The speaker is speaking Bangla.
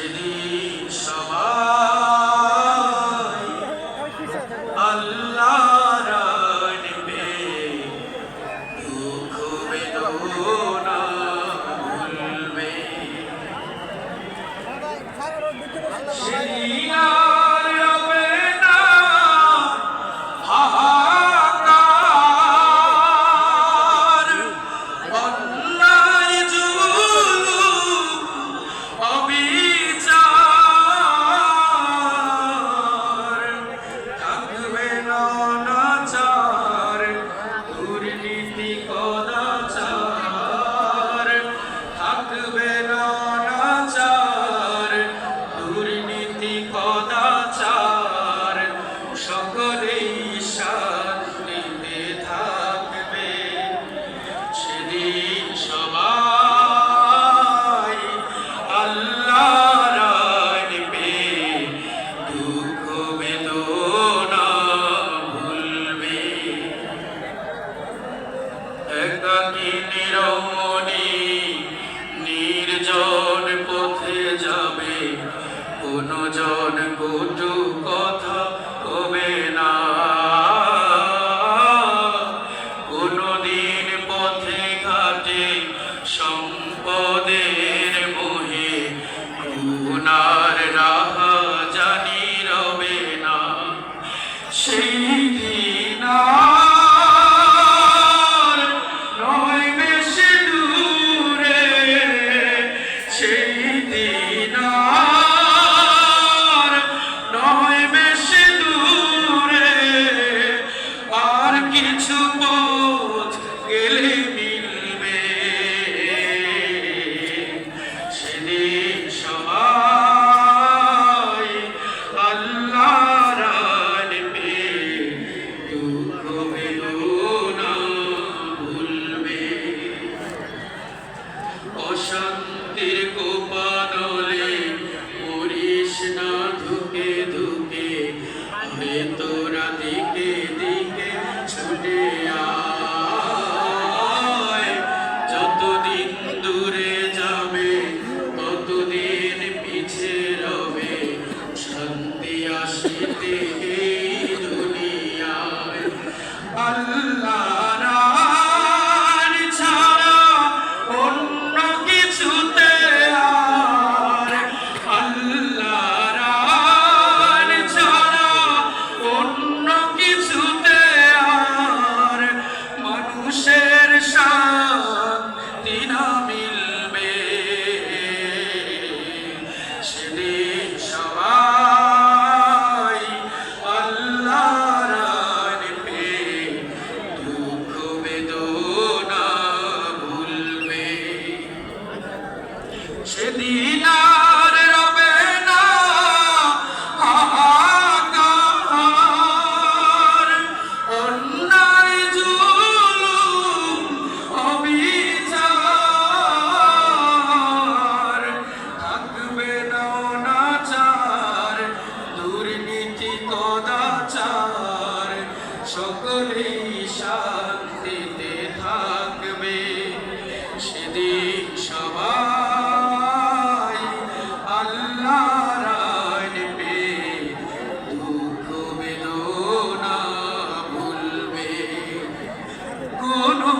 সেদিন সবাই আল্লাহর আনবে, দুঃখ বেদনা ভুলবে। সেদিন আর রবে না হাহাকার, অন্যায় জুলুম অবিচার, থাকবে না অনাচার, দুর্নীতি কদাচার, থাকবে না অনাচার, দুর্নীতি কদাচার, সকলেই শান্তিতে থাকবে। সেদিন সবাই আল্লাহর আনবে, দুঃখ বেদনা ভুলবে। একাকী নিরমণি নির্জন পথে যাবে, কোনো জন কটু কথা কবে না। কোনদিন পথে ঘাটে সম্পদের মোহে, গুনার রাহা জানি রবে না। সেই দিন আর নয় বেশি দূরে, সেই দিন আর নয় বেশি দূরে, আর কিছু পথ গেলে মিলবে। সেদিন সবাই আল্লাহর আনবে, দুঃখ বেদনা ভুলবে। অশান্তির কোপানলে মরিস না ধুকে ধুকে, তোরা দিকে দিকে ছুটে আয়। যতদিন দূরে যাবে ততদিন পিছে রবে, শান্তি আসিতে এই দুনিয়ায়। আল্লাহর আইন ছাড়া অন্য কিছুতে আর, আল্লাহর আইন ছাড়া অন্য কিছুতে আর, মানুষের শান্তি না মিলবে। সেদিন সবাই আল্লাহর আনবে, দুঃখ বেদনা ভুলবে। সেদিন আর রবে না হাহাকার, অন্যায় জুলুম অবিচার, থাকবে না অনাচার, দুর্নীতি কদাচার, সকলেই শান্তিতে থাকবে। সেদিন সবাই আল্লাহর আনবে, দুঃখ বেদনা ভুলবে। কোনো